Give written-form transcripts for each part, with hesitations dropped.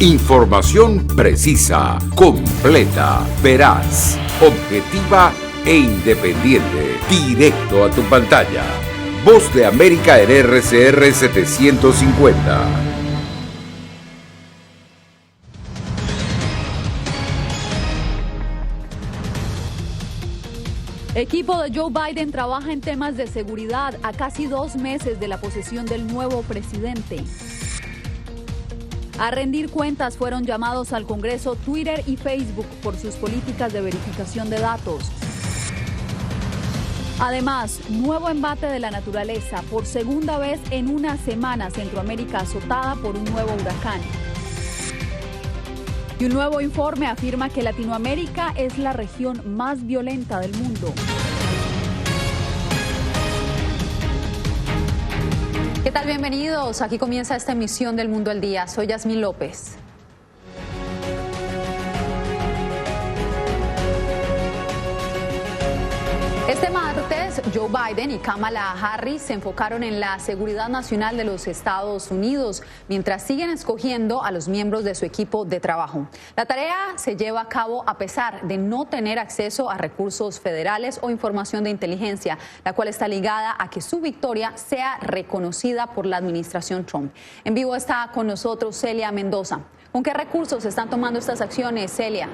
Información precisa, completa, veraz, objetiva e independiente. Directo a tu pantalla. Voz de América en RCR 750. Equipo de Joe Biden trabaja en temas de seguridad a casi 2 meses de la posesión del nuevo presidente. A rendir cuentas fueron llamados al Congreso Twitter y Facebook por sus políticas de verificación de datos. Además, nuevo embate de la naturaleza. Por segunda vez en una semana, Centroamérica azotada por un nuevo huracán. Y un nuevo informe afirma que Latinoamérica es la región más violenta del mundo. ¿Qué tal? Bienvenidos. Aquí comienza esta emisión del Mundo al Día. Soy Yasmín López. Este martes, Joe Biden y Kamala Harris se enfocaron en la seguridad nacional de los Estados Unidos, mientras siguen escogiendo a los miembros de su equipo de trabajo. La tarea se lleva a cabo a pesar de no tener acceso a recursos federales o información de inteligencia, la cual está ligada a que su victoria sea reconocida por la administración Trump. En vivo está con nosotros Celia Mendoza. ¿Con qué recursos se están tomando estas acciones, Celia?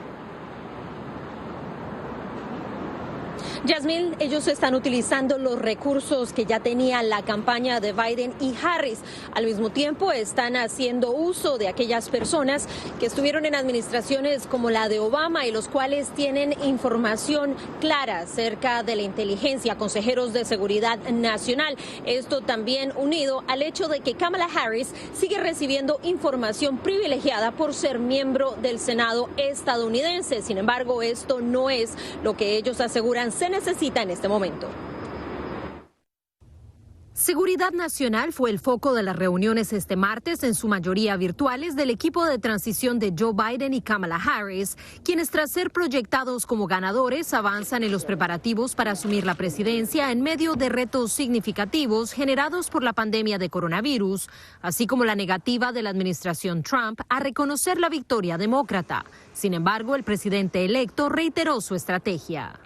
Yasmín, ellos están utilizando los recursos que ya tenía la campaña de Biden y Harris. Al mismo tiempo están haciendo uso de aquellas personas que estuvieron en administraciones como la de Obama y los cuales tienen información clara acerca de la inteligencia, consejeros de seguridad nacional. Esto también unido al hecho de que Kamala Harris sigue recibiendo información privilegiada por ser miembro del Senado estadounidense. Sin embargo, esto no es lo que ellos aseguran se necesita en este momento. Seguridad nacional fue el foco de las reuniones este martes, en su mayoría virtuales, del equipo de transición de Joe Biden y Kamala Harris, quienes tras ser proyectados como ganadores avanzan en los preparativos para asumir la presidencia en medio de retos significativos generados por la pandemia de coronavirus, así como la negativa de la administración Trump a reconocer la victoria demócrata. Sin embargo, el presidente electo reiteró su estrategia.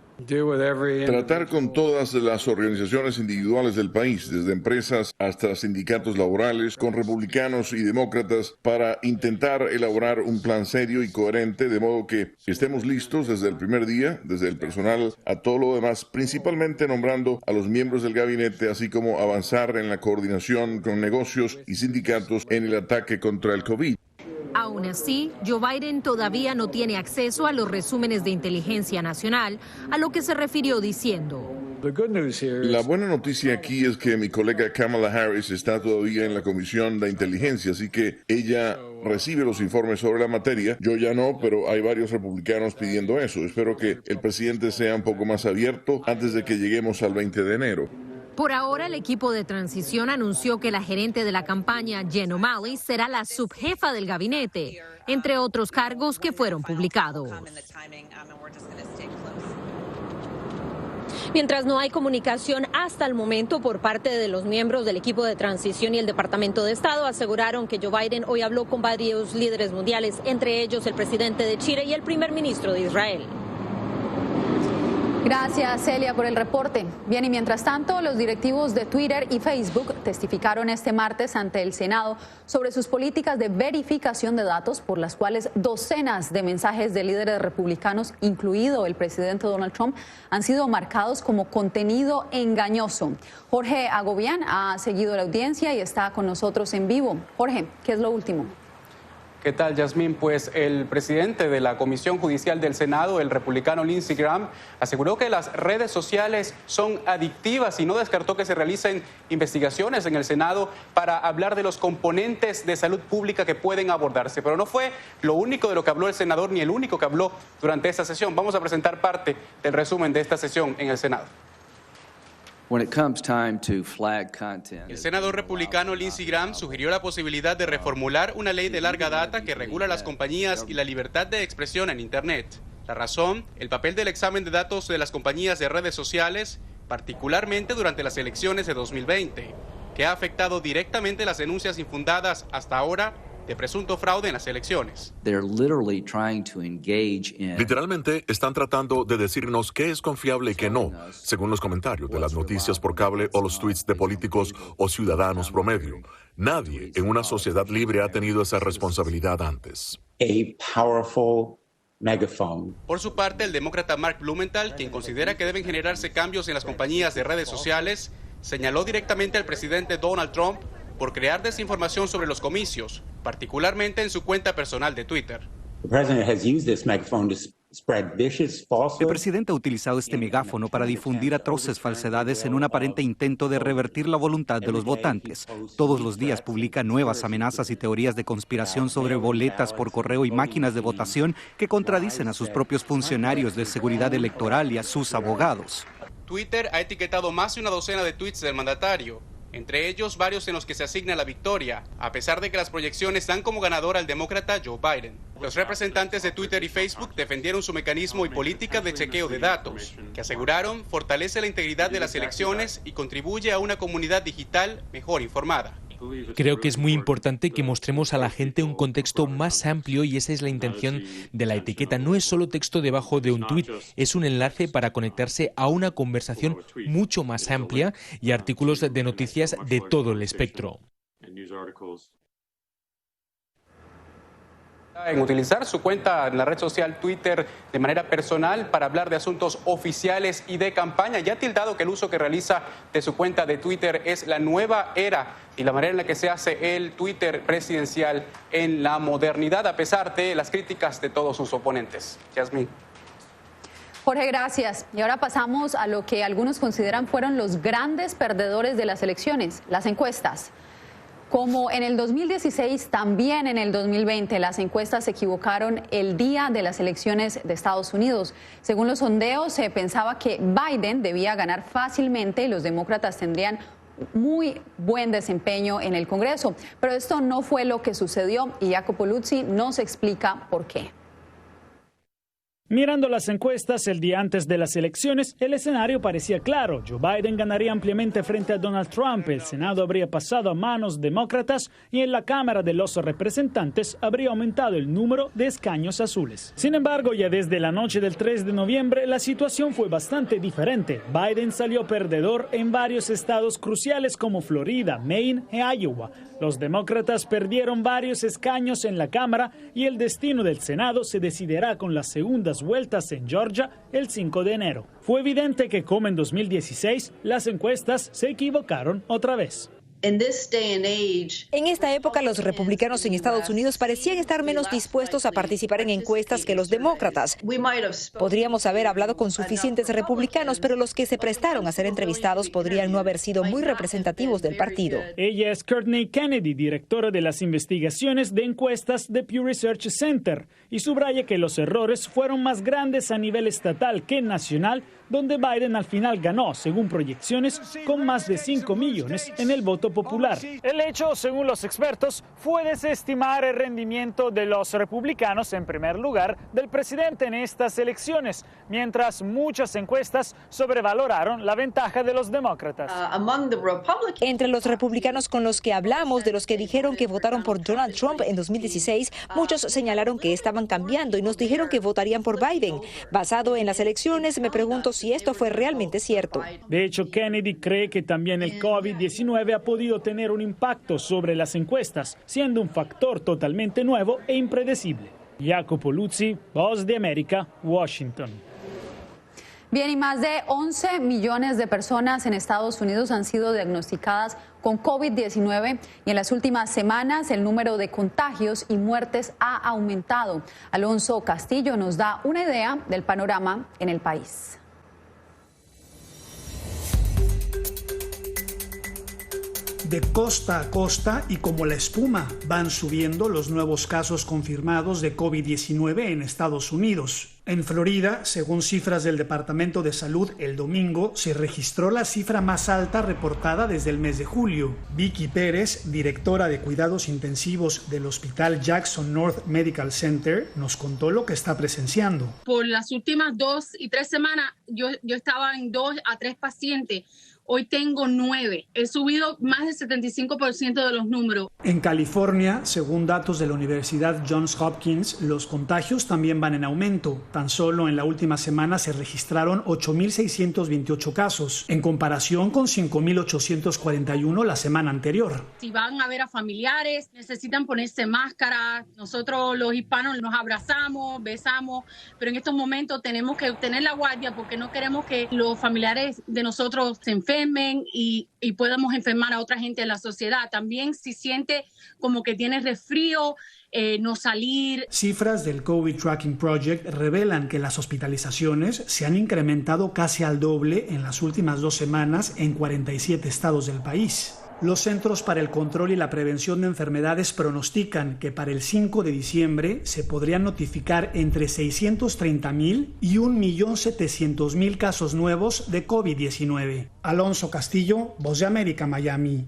Tratar con todas las organizaciones individuales del país, desde empresas hasta sindicatos laborales, con republicanos y demócratas, para intentar elaborar un plan serio y coherente, de modo que estemos listos desde el primer día, desde el personal a todo lo demás, principalmente nombrando a los miembros del gabinete, así como avanzar en la coordinación con negocios y sindicatos en el ataque contra el COVID. Aún así, Joe Biden todavía no tiene acceso a los resúmenes de inteligencia nacional, a lo que se refirió diciendo: La buena noticia aquí es que mi colega Kamala Harris está todavía en la Comisión de Inteligencia, así que ella recibe los informes sobre la materia. Yo ya no, pero hay varios republicanos pidiendo eso. Espero que el presidente sea un poco más abierto antes de que lleguemos al 20 de enero. Por ahora, el equipo de transición anunció que la gerente de la campaña, Jen O'Malley, será la subjefa del gabinete, entre otros cargos que fueron publicados. Mientras no hay comunicación hasta el momento por parte de los miembros del equipo de transición y el Departamento de Estado, aseguraron que Joe Biden hoy habló con varios líderes mundiales, entre ellos el presidente de Chile y el primer ministro de Israel. Gracias, Celia, por el reporte. Bien, y mientras tanto, los directivos de Twitter y Facebook testificaron este martes ante el Senado sobre sus políticas de verificación de datos, por las cuales docenas de mensajes de líderes republicanos, incluido el presidente Donald Trump, han sido marcados como contenido engañoso. Jorge Agobián ha seguido la audiencia y está con nosotros en vivo. Jorge, ¿qué es lo último? ¿Qué tal, Yasmín? Pues el presidente de la Comisión Judicial del Senado, el republicano Lindsey Graham, aseguró que las redes sociales son adictivas y no descartó que se realicen investigaciones en el Senado para hablar de los componentes de salud pública que pueden abordarse. Pero no fue lo único de lo que habló el senador ni el único que habló durante esta sesión. Vamos a presentar parte del resumen de esta sesión en el Senado. El senador republicano Lindsey Graham sugirió la posibilidad de reformular una ley de larga data que regula las compañías y la libertad de expresión en Internet. La razón, el papel del examen de datos de las compañías de redes sociales, particularmente durante las elecciones de 2020, que ha afectado directamente las denuncias infundadas hasta ahora de presunto fraude en las elecciones. Literalmente están tratando de decirnos qué es confiable y qué no, según los comentarios de las noticias por cable o los tweets de políticos o ciudadanos promedio. Nadie en una sociedad libre ha tenido esa responsabilidad antes. Por su parte, el demócrata Mark Blumenthal, quien considera que deben generarse cambios en las compañías de redes sociales, señaló directamente al presidente Donald Trump por crear desinformación sobre los comicios, particularmente en su cuenta personal de Twitter. El presidente ha utilizado este megáfono para difundir atroces falsedades en un aparente intento de revertir la voluntad de los votantes. Todos los días publica nuevas amenazas y teorías de conspiración sobre boletas por correo y máquinas de votación que contradicen a sus propios funcionarios de seguridad electoral y a sus abogados. Twitter ha etiquetado más de una docena de tweets del mandatario, entre ellos varios en los que se asigna la victoria, a pesar de que las proyecciones dan como ganador al demócrata Joe Biden. Los representantes de Twitter y Facebook defendieron su mecanismo y política de chequeo de datos, que aseguraron fortalece la integridad de las elecciones y contribuye a una comunidad digital mejor informada. Creo que es muy importante que mostremos a la gente un contexto más amplio y esa es la intención de la etiqueta. No es solo texto debajo de un tuit, es un enlace para conectarse a una conversación mucho más amplia y artículos de noticias de todo el espectro. En utilizar su cuenta en la red social Twitter de manera personal para hablar de asuntos oficiales y de campaña. Ya ha tildado que el uso que realiza de su cuenta de Twitter es la nueva era y la manera en la que se hace el Twitter presidencial en la modernidad, a pesar de las críticas de todos sus oponentes. Yasmín. Jorge, gracias. Y ahora pasamos a lo que algunos consideran fueron los grandes perdedores de las elecciones, las encuestas. Como en el 2016, también en el 2020 las encuestas se equivocaron el día de las elecciones de Estados Unidos. Según los sondeos, se pensaba que Biden debía ganar fácilmente y los demócratas tendrían muy buen desempeño en el Congreso. Pero esto no fue lo que sucedió y Jacopo Luzzi nos explica por qué. Mirando las encuestas el día antes de las elecciones, el escenario parecía claro. Joe Biden ganaría ampliamente frente a Donald Trump, el Senado habría pasado a manos demócratas y en la Cámara de los Representantes habría aumentado el número de escaños azules. Sin embargo, ya desde la noche del 3 de noviembre, la situación fue bastante diferente. Biden salió perdedor en varios estados cruciales como Florida, Maine e Iowa. Los demócratas perdieron varios escaños en la Cámara y el destino del Senado se decidirá con las segundas vueltas en Georgia el 5 de enero. Fue evidente que, como en 2016, las encuestas se equivocaron otra vez. En esta época, los republicanos en Estados Unidos parecían estar menos dispuestos a participar en encuestas que los demócratas. Podríamos haber hablado con suficientes republicanos, pero los que se prestaron a ser entrevistados podrían no haber sido muy representativos del partido. Ella es Courtney Kennedy, directora de las investigaciones de encuestas de Pew Research Center, y subraya que los errores fueron más grandes a nivel estatal que nacional, donde Biden al final ganó, según proyecciones, con más de 5 millones en el voto popular. El hecho, según los expertos, fue desestimar el rendimiento de los republicanos, en primer lugar, del presidente en estas elecciones, mientras muchas encuestas sobrevaloraron la ventaja de los demócratas. Entre los republicanos con los que hablamos, de los que dijeron que votaron por Donald Trump en 2016, muchos señalaron que estaban cambiando y nos dijeron que votarían por Biden. Basado en las elecciones, me pregunto si esto fue realmente cierto. De hecho, Kennedy cree que también el COVID-19 ha podido tener un impacto sobre las encuestas, siendo un factor totalmente nuevo e impredecible. Jacopo Luzzi, Voz de América, Washington. Bien, y más de 11 millones de personas en Estados Unidos han sido diagnosticadas con COVID-19 y en las últimas semanas el número de contagios y muertes ha aumentado. Alonso Castillo nos da una idea del panorama en el país. De costa a costa y como la espuma van subiendo los nuevos casos confirmados de COVID-19 en Estados Unidos. En Florida, según cifras del Departamento de Salud, el domingo se registró la cifra más alta reportada desde el mes de julio. Vicky Pérez, directora de cuidados intensivos del Hospital Jackson North Medical Center, nos contó lo que está presenciando. Por las últimas 2 y 3 semanas, yo estaba en 2 a 3 pacientes. hoy tengo 9. He subido más del 75% de los números. En California, según datos de la Universidad Johns Hopkins, los contagios también van en aumento. Tan solo en la última semana se registraron 8.628 casos, en comparación con 5.841 la semana anterior. Si van a ver a familiares, necesitan ponerse máscara. Nosotros los hispanos nos abrazamos, besamos, pero en estos momentos tenemos que tener la guardia porque no queremos que los familiares de nosotros se enfermen y podamos enfermar a otra gente en la sociedad. También si siente como que tiene resfrío, no salir. Cifras del COVID Tracking Project revelan que las hospitalizaciones se han incrementado casi al doble en las últimas 2 semanas en 47 estados del país. Los Centros para el Control y la Prevención de Enfermedades pronostican que para el 5 de diciembre se podrían notificar entre 630,000 y 1.700.000 casos nuevos de COVID-19. Alonso Castillo, Voz de América, Miami.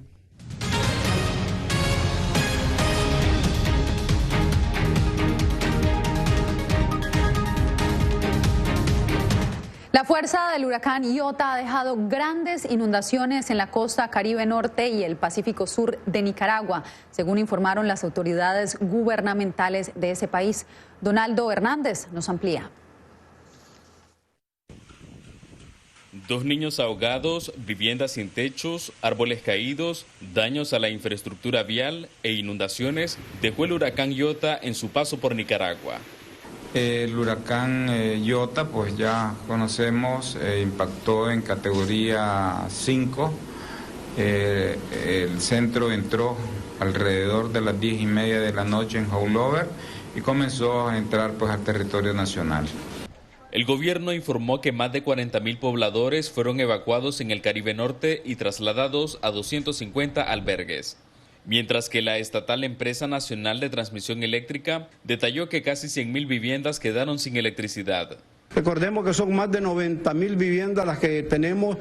La fuerza del huracán Iota ha dejado grandes inundaciones en la costa Caribe Norte y el Pacífico Sur de Nicaragua, según informaron las autoridades gubernamentales de ese país. Donaldo Hernández nos amplía. 2 niños ahogados, viviendas sin techos, árboles caídos, daños a la infraestructura vial e inundaciones dejó el huracán Iota en su paso por Nicaragua. El huracán Iota, pues ya conocemos, impactó en categoría 5. El centro entró alrededor de las 10:30 de la noche en Howlover y comenzó a entrar pues al territorio nacional. El gobierno informó que más de 40,000 pobladores fueron evacuados en el Caribe Norte y trasladados a 250 albergues. Mientras que la estatal Empresa Nacional de Transmisión Eléctrica detalló que casi 100,000 viviendas quedaron sin electricidad. Recordemos que son más de 90,000 viviendas las que tenemos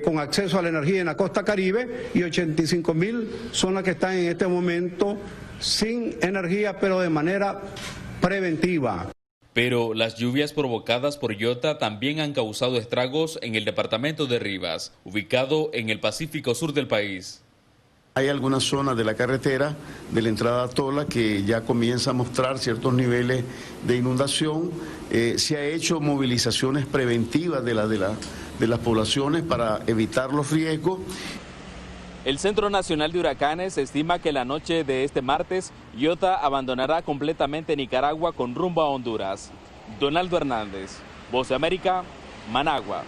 con acceso a la energía en la costa Caribe y 85,000 son las que están en este momento sin energía, pero de manera preventiva. Pero las lluvias provocadas por Iota también han causado estragos en el departamento de Rivas, ubicado en el Pacífico Sur del país. Hay algunas zonas de la carretera de la entrada a Tola que ya comienza a mostrar ciertos niveles de inundación. Se ha hecho movilizaciones preventivas de las poblaciones para evitar los riesgos. El Centro Nacional de Huracanes estima que la noche de este martes, Iota abandonará completamente Nicaragua con rumbo a Honduras. Donaldo Hernández, Voz de América, Managua.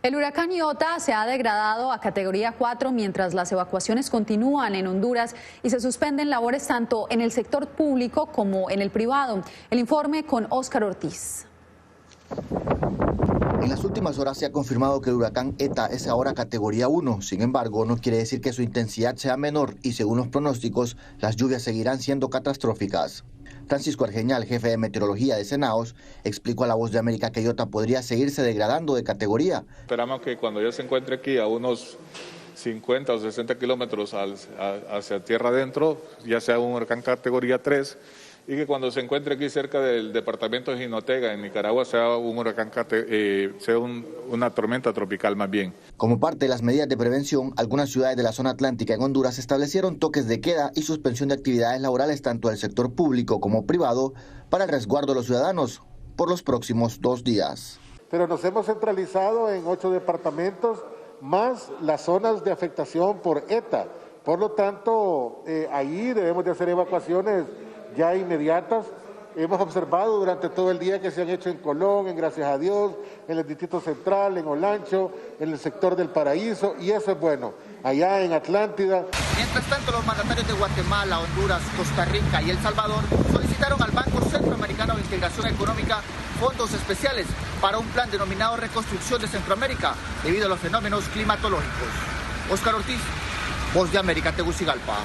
El huracán Iota se ha degradado a categoría 4 mientras las evacuaciones continúan en Honduras y se suspenden labores tanto en el sector público como en el privado. El informe con Óscar Ortiz. En las últimas horas se ha confirmado que el huracán ETA es ahora categoría 1. Sin embargo, no quiere decir que su intensidad sea menor y según los pronósticos, las lluvias seguirán siendo catastróficas. Francisco Argeñal, jefe de meteorología de Senaos, explicó a La Voz de América que Iota podría seguirse degradando de categoría. Esperamos que cuando ya se encuentre aquí a unos 50 o 60 kilómetros hacia tierra adentro, ya sea un huracán categoría 3, y que cuando se encuentre aquí cerca del departamento de Jinotega, en Nicaragua, sea un huracán, sea una tormenta tropical más bien. Como parte de las medidas de prevención, algunas ciudades de la zona atlántica en Honduras establecieron toques de queda y suspensión de actividades laborales tanto del sector público como privado para el resguardo de los ciudadanos por los próximos 2 días. Pero nos hemos centralizado en 8 departamentos más las zonas de afectación por ETA. Por lo tanto, ahí debemos de hacer evacuaciones ya inmediatas. Hemos observado durante todo el día que se han hecho en Colón, en Gracias a Dios, en el Distrito Central, en Olancho, en el sector del Paraíso, y eso es bueno. Allá en Atlántida. Mientras tanto, los mandatarios de Guatemala, Honduras, Costa Rica y El Salvador solicitaron al Banco Centroamericano de Integración Económica fondos especiales para un plan denominado Reconstrucción de Centroamérica debido a los fenómenos climatológicos. Óscar Ortiz, Voz de América, Tegucigalpa.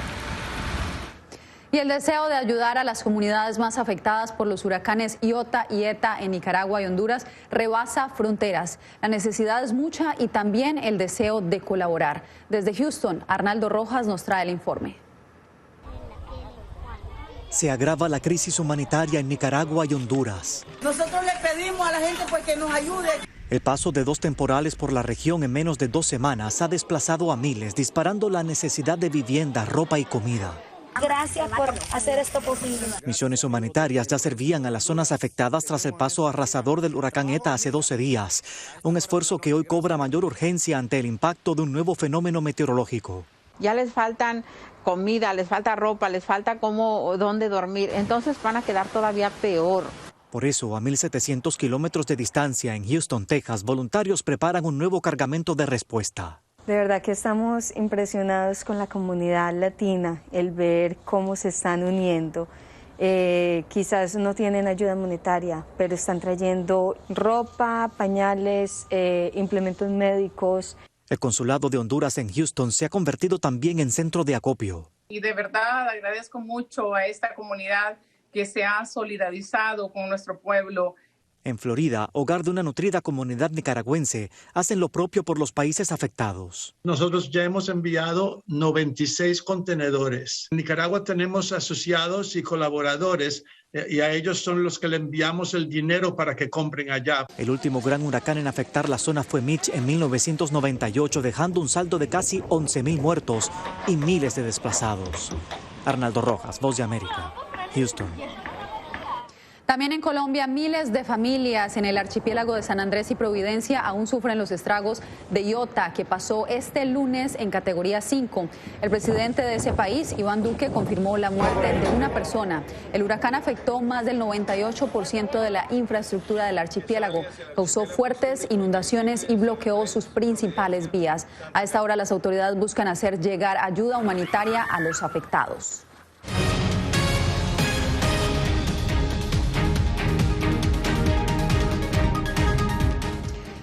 Y el deseo de ayudar a las comunidades más afectadas por los huracanes Iota y ETA en Nicaragua y Honduras rebasa fronteras. La necesidad es mucha y también el deseo de colaborar. Desde Houston, Arnaldo Rojas nos trae el informe. Se agrava la crisis humanitaria en Nicaragua y Honduras. Nosotros le pedimos a la gente pues que nos ayude. El paso de 2 temporales por la región en menos de 2 semanas ha desplazado a miles, disparando la necesidad de vivienda, ropa y comida. Gracias por hacer esto posible. Misiones humanitarias ya servían a las zonas afectadas tras el paso arrasador del huracán ETA hace 12 días. Un esfuerzo que hoy cobra mayor urgencia ante el impacto de un nuevo fenómeno meteorológico. Ya les faltan comida, les falta ropa, les falta dónde dormir. Entonces van a quedar todavía peor. Por eso, a 1.700 kilómetros de distancia en Houston, Texas, voluntarios preparan un nuevo cargamento de respuesta. De verdad que estamos impresionados con la comunidad latina, el ver cómo se están uniendo. Quizás no tienen ayuda monetaria, pero están trayendo ropa, pañales, implementos médicos. El consulado de Honduras en Houston se ha convertido también en centro de acopio. Y de verdad agradezco mucho a esta comunidad que se ha solidarizado con nuestro pueblo. En Florida, hogar de una nutrida comunidad nicaragüense, hacen lo propio por los países afectados. Nosotros ya hemos enviado 96 contenedores. En Nicaragua tenemos asociados y colaboradores y a ellos son los que le enviamos el dinero para que compren allá. El último gran huracán en afectar la zona fue Mitch en 1998, dejando un saldo de casi 11.000 muertos y miles de desplazados. Arnaldo Rojas, Voz de América, Houston. También en Colombia, miles de familias en el archipiélago de San Andrés y Providencia aún sufren los estragos de Iota, que pasó este lunes en categoría 5. El presidente de ese país, Iván Duque, confirmó la muerte de una persona. El huracán afectó más del 98% de la infraestructura del archipiélago, causó fuertes inundaciones y bloqueó sus principales vías. A esta hora, las autoridades buscan hacer llegar ayuda humanitaria a los afectados.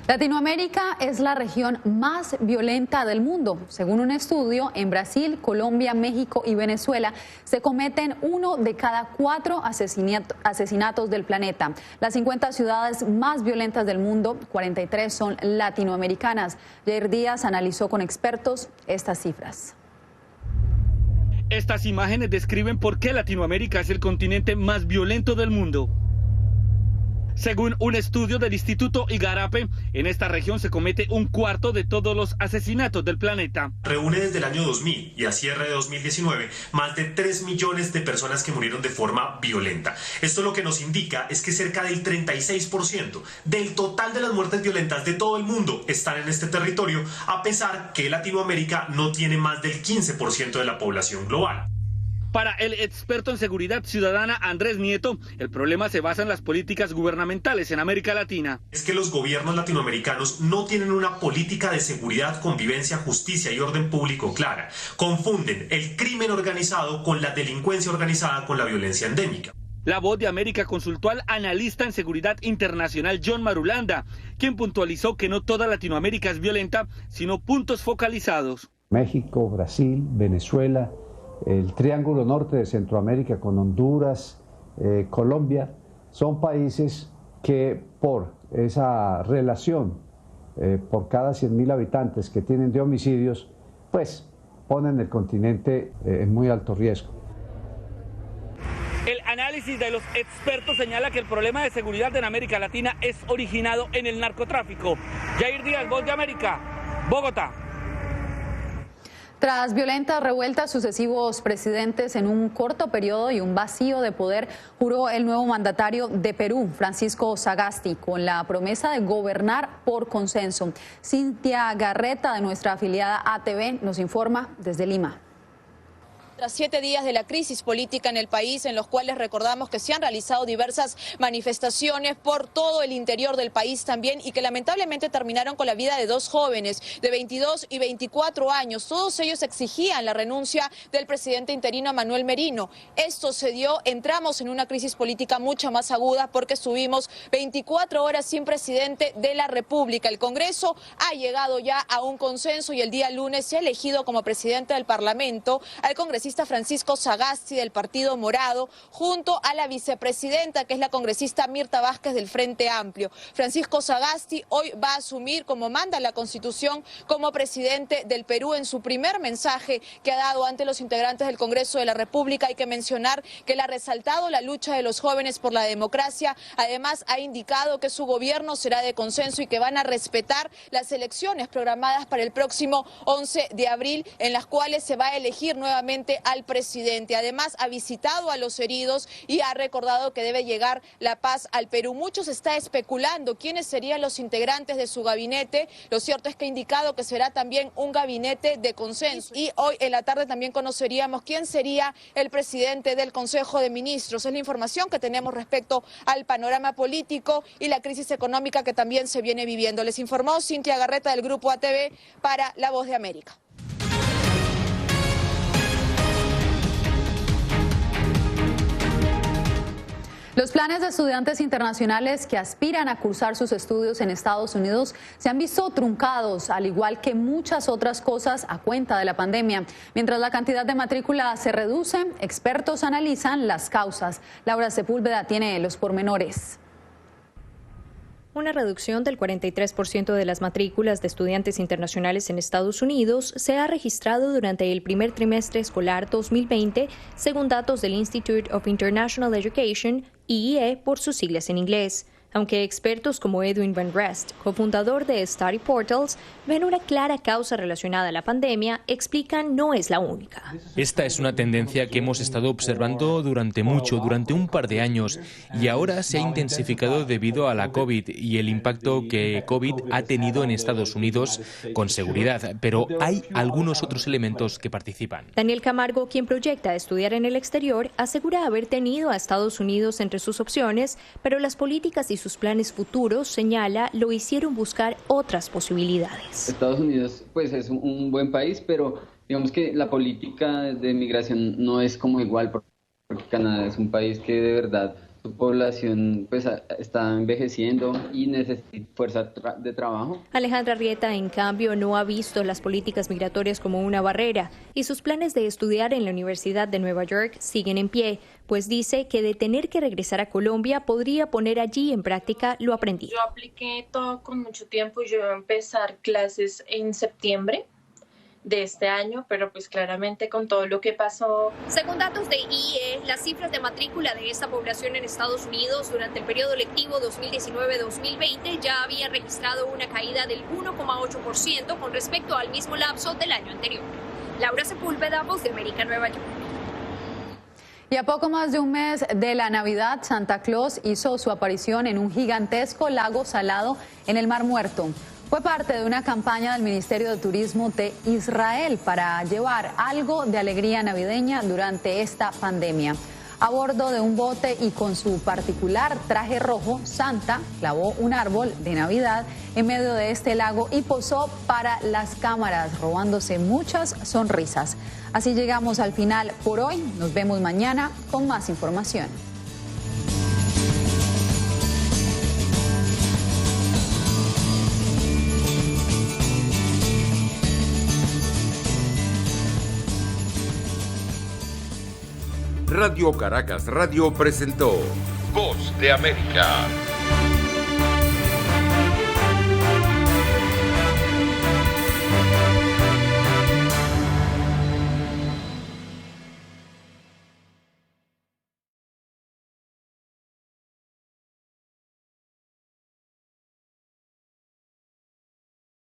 Latinoamérica es la región más violenta del mundo. Según un estudio, en Brasil, Colombia, México y Venezuela se cometen 1 de cada 4 asesinatos del planeta. Las 50 ciudades más violentas del mundo, 43 son latinoamericanas. Jair Díaz analizó con expertos estas cifras. Estas imágenes describen por qué Latinoamérica es el continente más violento del mundo. Según un estudio del Instituto Igarape, en esta región se comete 1/4 de todos los asesinatos del planeta. Reúne desde el año 2000 y a cierre de 2019 más de 3 millones de personas que murieron de forma violenta. Esto lo que nos indica es que cerca del 36% del total de las muertes violentas de todo el mundo están en este territorio, a pesar que Latinoamérica no tiene más del 15% de la población global. Para el experto en seguridad ciudadana Andrés Nieto, el problema se basa en las políticas gubernamentales en América Latina. Es que los gobiernos latinoamericanos no tienen una política de seguridad, convivencia, justicia y orden público clara. Confunden el crimen organizado con la delincuencia organizada con la violencia endémica. La Voz de América consultó al analista en seguridad internacional John Marulanda, quien puntualizó que no toda Latinoamérica es violenta, sino puntos focalizados. México, Brasil, Venezuela, el Triángulo Norte de Centroamérica con Honduras, Colombia, son países que por esa relación por cada 100.000 habitantes que tienen de homicidios, pues ponen el continente en muy alto riesgo. El análisis de los expertos señala que el problema de seguridad en América Latina es originado en el narcotráfico. Jair Díaz, Voz de América, Bogotá. Tras violentas revueltas, sucesivos presidentes en un corto periodo y un vacío de poder, juró el nuevo mandatario de Perú, Francisco Sagasti, con la promesa de gobernar por consenso. Cintia Garreta, de nuestra afiliada ATV, nos informa desde Lima. Tras 7 días de la crisis política en el país, en los cuales recordamos que se han realizado diversas manifestaciones por todo el interior del país también, y que lamentablemente terminaron con la vida de 2 jóvenes de 22 y 24 años. Todos ellos exigían la renuncia del presidente interino Manuel Merino. Esto se dio, entramos en una crisis política mucho más aguda porque estuvimos 24 horas sin presidente de la República. El Congreso ha llegado ya a un consenso y el día lunes se ha elegido como presidente del Parlamento al congresista congresista Francisco Sagasti del Partido Morado, junto a la vicepresidenta, que es la congresista Mirta Vázquez del Frente Amplio. Francisco Sagasti hoy va a asumir, como manda la Constitución, como presidente del Perú. En su primer mensaje que ha dado ante los integrantes del Congreso de la República, hay que mencionar que él ha resaltado la lucha de los jóvenes por la democracia. Además, ha indicado que su gobierno será de consenso y que van a respetar las elecciones programadas para el próximo 11 de abril, en las cuales se va a elegir nuevamente al presidente. Además, ha visitado a los heridos y ha recordado que debe llegar la paz al Perú. Muchos está especulando quiénes serían los integrantes de su gabinete. Lo cierto es que ha indicado que será también un gabinete de consenso. Y hoy en la tarde también conoceríamos quién sería el presidente del Consejo de Ministros. Es la información que tenemos respecto al panorama político y la crisis económica que también se viene viviendo. Les informó Cintia Garreta del Grupo ATV para La Voz de América. Los planes de estudiantes internacionales que aspiran a cursar sus estudios en Estados Unidos se han visto truncados, al igual que muchas otras cosas a cuenta de la pandemia. Mientras la cantidad de matrícula se reduce, expertos analizan las causas. Laura Sepúlveda tiene los pormenores. Una reducción del 43% de las matrículas de estudiantes internacionales en Estados Unidos se ha registrado durante el primer trimestre escolar 2020, según datos del Institute of International Education, IE por sus siglas en inglés. Aunque expertos como Edwin Van Rest, cofundador de Study Portals, ven una clara causa relacionada a la pandemia, explican no es la única. Esta es una tendencia que hemos estado observando durante un par de años, y ahora se ha intensificado debido a la COVID y el impacto que COVID ha tenido en Estados Unidos, con seguridad, pero hay algunos otros elementos que participan. Daniel Camargo, quien proyecta estudiar en el exterior, asegura haber tenido a Estados Unidos entre sus opciones, pero las políticas y sus planes futuros, señala, lo hicieron buscar otras posibilidades. Estados Unidos pues es un buen país, pero digamos que la política de migración no es como igual, porque Canadá es un país que de verdad su población pues está envejeciendo y necesita fuerza de trabajo. Alejandra Rieta, en cambio, no ha visto las políticas migratorias como una barrera y sus planes de estudiar en la Universidad de Nueva York siguen en pie, pues dice que de tener que regresar a Colombia podría poner allí en práctica lo aprendido. Yo apliqué todo con mucho tiempo y yo iba a empezar clases en septiembre de este año, pero pues claramente con todo lo que pasó. Según datos de IE, las cifras de matrícula de esta población en Estados Unidos durante el periodo lectivo 2019-2020 ya había registrado una caída del 1,8% con respecto al mismo lapso del año anterior. Laura Sepúlveda, Voz de América, Nueva York. Y a poco más de un mes de la Navidad, Santa Claus hizo su aparición en un gigantesco lago salado en el Mar Muerto. Fue parte de una campaña del Ministerio de Turismo de Israel para llevar algo de alegría navideña durante esta pandemia. A bordo de un bote y con su particular traje rojo, Santa clavó un árbol de Navidad en medio de este lago y posó para las cámaras, robándose muchas sonrisas. Así llegamos al final por hoy. Nos vemos mañana con más información. Radio Caracas Radio presentó Voz de América.